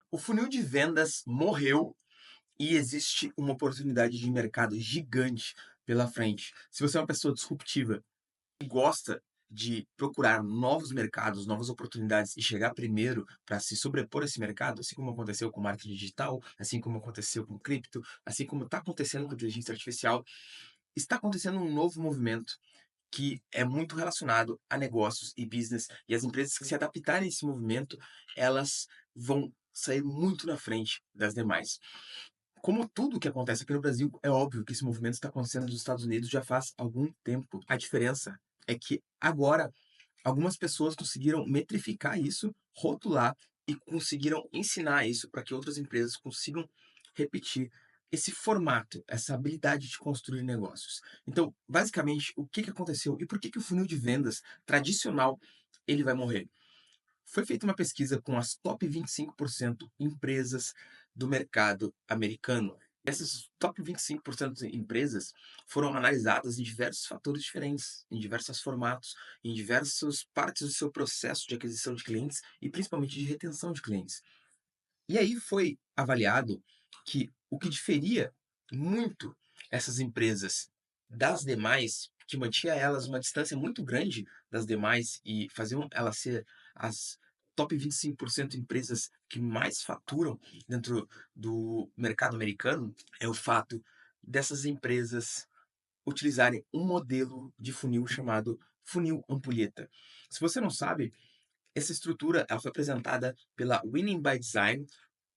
O funil de vendas morreu e existe uma oportunidade de mercado gigante pela frente. Se você é uma pessoa disruptiva e gosta de procurar novos mercados, novas oportunidades e chegar primeiro para se sobrepor a esse mercado, assim como aconteceu com marketing digital, assim como aconteceu com cripto, assim como está acontecendo com inteligência artificial, está acontecendo um novo movimento que é muito relacionado a negócios e business, e as empresas que se adaptarem a esse movimento, elas vão sair muito na frente das demais. Como tudo que acontece aqui no Brasil, é óbvio que esse movimento está acontecendo nos Estados Unidos já faz algum tempo. A diferença é que agora algumas pessoas conseguiram metrificar isso, rotular e conseguiram ensinar isso para que outras empresas consigam repetir esse formato, essa habilidade de construir negócios. Então, basicamente, o que que aconteceu e por que que o funil de vendas tradicional ele vai morrer? Foi feita uma pesquisa com as top 25% empresas do mercado americano. Essas top 25% de empresas foram analisadas em diversos fatores diferentes, em diversos formatos, em diversas partes do seu processo de aquisição de clientes e principalmente de retenção de clientes. E aí foi avaliado que o que diferia muito essas empresas das demais, que mantinha elas uma distância muito grande das demais e faziam elas ser as top 25% empresas que mais faturam dentro do mercado americano, é o fato dessas empresas utilizarem um modelo de funil chamado funil ampulheta. Se você não sabe, essa estrutura ela foi apresentada pela Winning by Design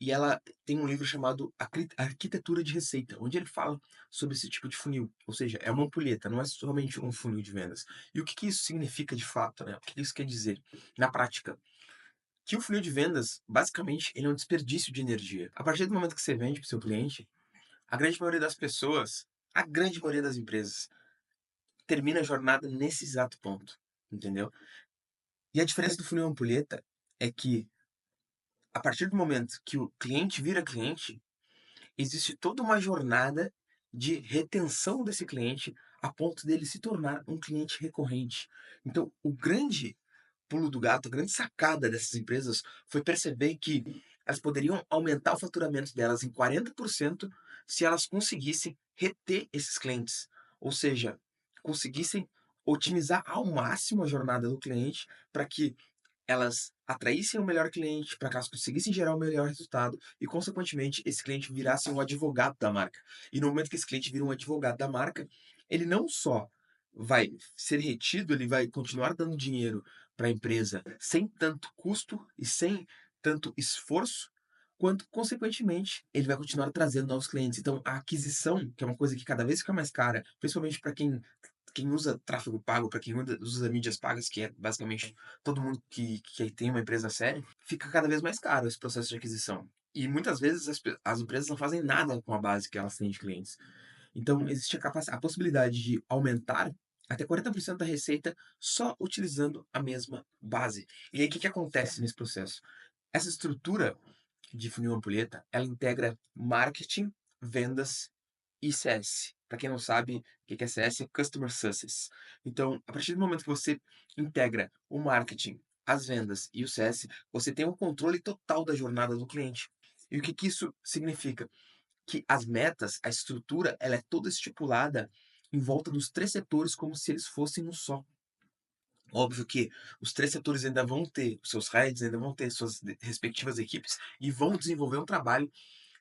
e ela tem um livro chamado Arquitetura de Receita, onde ele fala sobre esse tipo de funil. Ou seja, é uma ampulheta, não é somente um funil de vendas. E o que que isso significa de fato, né? O que isso quer dizer na prática? Que o funil de vendas, basicamente, ele é um desperdício de energia. A partir do momento que você vende para o seu cliente, a grande maioria das pessoas, a grande maioria das empresas, termina a jornada nesse exato ponto, entendeu? E a diferença do funil ampulheta é que a partir do momento que o cliente vira cliente, existe toda uma jornada de retenção desse cliente a ponto dele se tornar um cliente recorrente. Então, o grande pulo do gato, a grande sacada dessas empresas foi perceber que elas poderiam aumentar o faturamento delas em 40% se elas conseguissem reter esses clientes. Ou seja, conseguissem otimizar ao máximo a jornada do cliente para que elas atraíssem o melhor cliente, para que elas conseguissem gerar o melhor resultado e, consequentemente, esse cliente virasse um advogado da marca. E no momento que esse cliente vira um advogado da marca, ele não só vai ser retido, ele vai continuar dando dinheiro para a empresa sem tanto custo e sem tanto esforço, quanto, consequentemente, ele vai continuar trazendo novos clientes. Então, a aquisição, que é uma coisa que cada vez fica mais cara, principalmente para quem usa tráfego pago, para quem usa mídias pagas, que é basicamente todo mundo que tem uma empresa séria, fica cada vez mais caro esse processo de aquisição. E muitas vezes as empresas não fazem nada com a base que elas têm de clientes. Então, existe a possibilidade de aumentar até 40% da receita só utilizando a mesma base. E aí, o que acontece nesse processo? Essa estrutura de funil ampulheta, ela integra marketing, vendas e CS. Para quem não sabe o que é CS, é Customer Success. Então, a partir do momento que você integra o marketing, as vendas e o CS, você tem o controle total da jornada do cliente. E o que que isso significa? Que as metas, a estrutura, ela é toda estipulada em volta dos três setores como se eles fossem um só. Óbvio que os três setores ainda vão ter os seus heads, ainda vão ter suas respectivas equipes e vão desenvolver um trabalho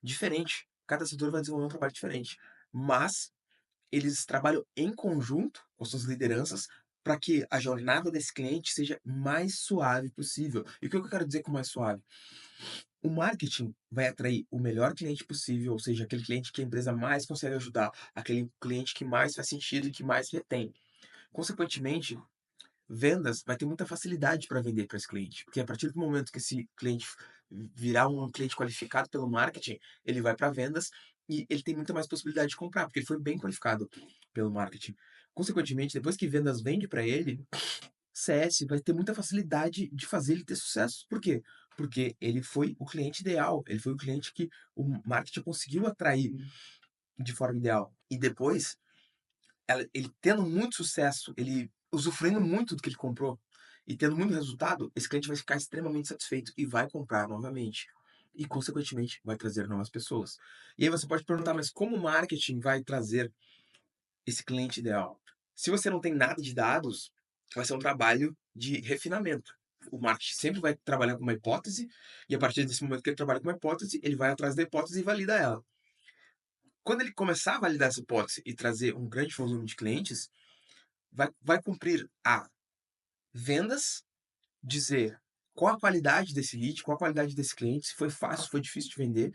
diferente. Cada setor vai desenvolver um trabalho diferente. Mas eles trabalham em conjunto com suas lideranças para que a jornada desse cliente seja mais suave possível. E o que eu quero dizer com mais suave? O marketing vai atrair o melhor cliente possível, ou seja, aquele cliente que a empresa mais consegue ajudar, aquele cliente que mais faz sentido e que mais retém. Consequentemente, vendas vai ter muita facilidade para vender para esse cliente, porque a partir do momento que esse cliente virar um cliente qualificado pelo marketing, ele vai para vendas e ele tem muita mais possibilidade de comprar, porque ele foi bem qualificado pelo marketing. Consequentemente, depois que vendas vende para ele, CS vai ter muita facilidade de fazer ele ter sucesso. Por quê? Porque ele foi o cliente ideal, ele foi o cliente que o marketing conseguiu atrair de forma ideal. E depois, ele tendo muito sucesso, ele usufruindo muito do que ele comprou e tendo muito resultado, esse cliente vai ficar extremamente satisfeito e vai comprar novamente. e, consequentemente, vai trazer novas pessoas. E aí você pode perguntar, mas como o marketing vai trazer esse cliente ideal? Se você não tem nada de dados, vai ser um trabalho de refinamento. O marketing sempre vai trabalhar com uma hipótese, e a partir desse momento que ele trabalha com uma hipótese, ele vai atrás da hipótese e valida ela. Quando ele começar a validar essa hipótese e trazer um grande volume de clientes, vai cumprir a vendas, dizer qual a qualidade desse lead, qual a qualidade desse cliente, se foi fácil, se foi difícil de vender,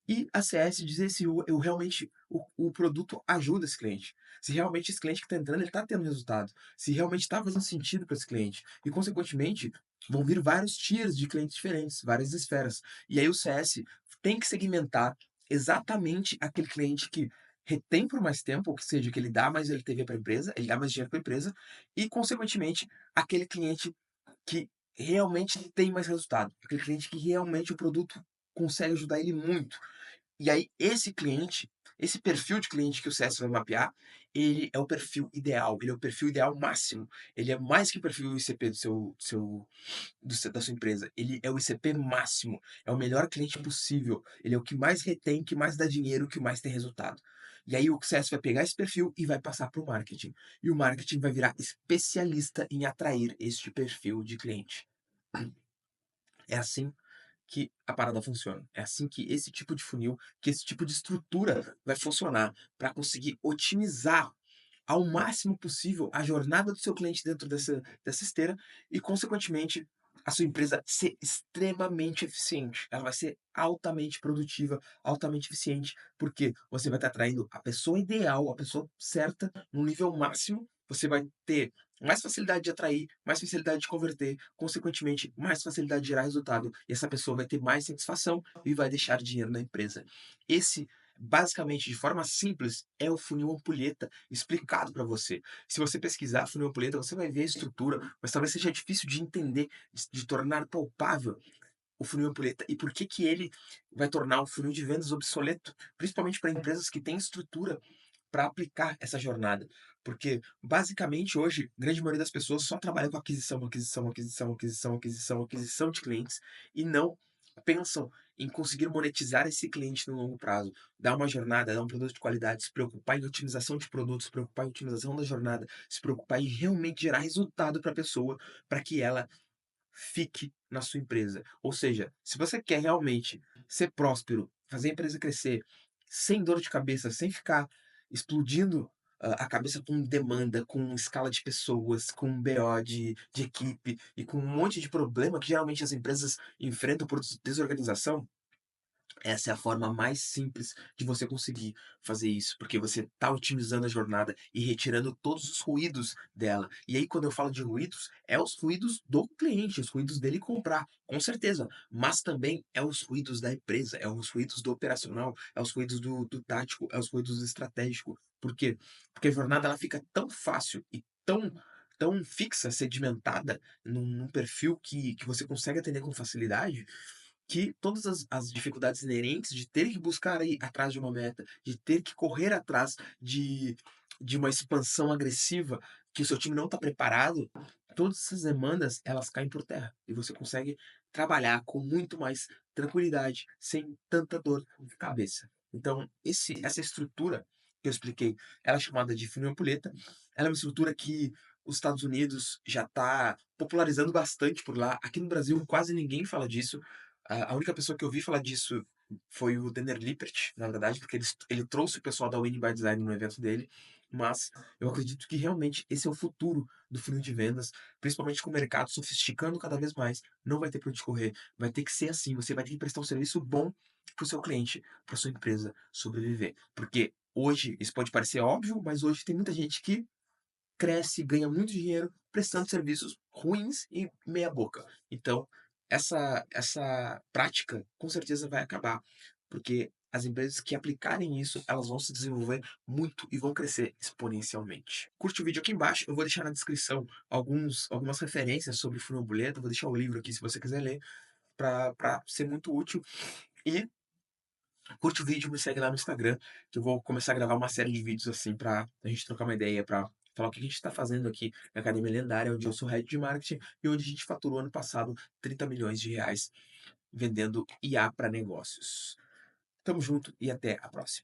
e a CS dizer se eu realmente o produto ajuda esse cliente. Se realmente esse cliente que está entrando, ele está tendo resultado. Se realmente está fazendo sentido para esse cliente. E, consequentemente, vão vir vários tiers de clientes diferentes, várias esferas. E aí o CS tem que segmentar exatamente aquele cliente que retém por mais tempo, ou que seja, que ele dá mais LTV para a empresa, ele dá mais dinheiro para a empresa, e, consequentemente, aquele cliente que realmente tem mais resultado. Aquele cliente que realmente o produto consegue ajudar ele muito. E aí, esse cliente, esse perfil de cliente que o CS vai mapear, ele é o perfil ideal, ele é o perfil ideal máximo. Ele é mais que o perfil ICP da sua empresa. Ele é o ICP máximo, é o melhor cliente possível. Ele é o que mais retém, que mais dá dinheiro, que mais tem resultado. E aí o CS vai pegar esse perfil e vai passar para o marketing. E o marketing vai virar especialista em atrair este perfil de cliente. É assim que a parada funciona. É assim que esse tipo de funil, que esse tipo de estrutura vai funcionar para conseguir otimizar ao máximo possível a jornada do seu cliente dentro dessa esteira e, consequentemente, a sua empresa ser extremamente eficiente. Ela vai ser altamente produtiva, altamente eficiente, porque você vai estar atraindo a pessoa ideal, a pessoa certa, no nível máximo. Você vai ter mais facilidade de atrair, mais facilidade de converter, consequentemente, mais facilidade de gerar resultado. E essa pessoa vai ter mais satisfação e vai deixar dinheiro na empresa. Esse, basicamente, de forma simples, é o funil ampulheta explicado para você. Se você pesquisar funil ampulheta, você vai ver a estrutura, mas talvez seja difícil de entender, de tornar palpável o funil ampulheta e por que que ele vai tornar o funil de vendas obsoleto, principalmente para empresas que têm estrutura para aplicar essa jornada. Porque, basicamente, hoje, a grande maioria das pessoas só trabalha com aquisição, aquisição, aquisição, aquisição, aquisição, aquisição de clientes e não pensam em conseguir monetizar esse cliente no longo prazo, dar uma jornada, dar um produto de qualidade, se preocupar em otimização de produtos, se preocupar em otimização da jornada, se preocupar em realmente gerar resultado para a pessoa, para que ela fique na sua empresa. Ou seja, se você quer realmente ser próspero, fazer a empresa crescer, sem dor de cabeça, sem ficar explodindo a cabeça com demanda, com escala de pessoas, com BO de equipe e com um monte de problema que geralmente as empresas enfrentam por desorganização, essa é a forma mais simples de você conseguir fazer isso, porque você está otimizando a jornada e retirando todos os ruídos dela. E aí, quando eu falo de ruídos, é os ruídos do cliente, os ruídos dele comprar, com certeza, mas também é os ruídos da empresa, é os ruídos do operacional, é os ruídos do tático, é os ruídos do estratégico. Por quê? Porque a jornada ela fica tão fácil e tão fixa, sedimentada num perfil que você consegue atender com facilidade, que todas as dificuldades inerentes de ter que buscar aí atrás de uma meta, de ter que correr atrás de uma expansão agressiva que o seu time não está preparado, todas essas demandas elas caem por terra e você consegue trabalhar com muito mais tranquilidade, sem tanta dor de cabeça. Então, essa estrutura que eu expliquei, ela é chamada de funil ampulheta. Ela é uma estrutura que os Estados Unidos já está popularizando bastante por lá. Aqui no Brasil quase ninguém fala disso. A única pessoa que eu vi falar disso foi o Denner Lippert, na verdade, porque ele trouxe o pessoal da Winning by Design no evento dele, mas eu acredito que realmente esse é o futuro do funil de vendas, principalmente com o mercado sofisticando cada vez mais. Não vai ter para onde correr, vai ter que ser assim, você vai ter que prestar um serviço bom para o seu cliente, para sua empresa sobreviver. Porque hoje, isso pode parecer óbvio, mas hoje tem muita gente que cresce, ganha muito dinheiro prestando serviços ruins e meia boca. Então, essa prática com certeza vai acabar, porque as empresas que aplicarem isso, elas vão se desenvolver muito e vão crescer exponencialmente. Curte o vídeo aqui embaixo, eu vou deixar na descrição algumas referências sobre funil boleta, vou deixar o livro aqui se você quiser ler, para ser muito útil. E curte o vídeo, me segue lá no Instagram, que eu vou começar a gravar uma série de vídeos assim pra a gente trocar uma ideia, pra falar o que a gente tá fazendo aqui na Academia Lendária, onde eu sou head de marketing e onde a gente faturou ano passado 30 milhões de reais vendendo IA para negócios. Tamo junto e até a próxima.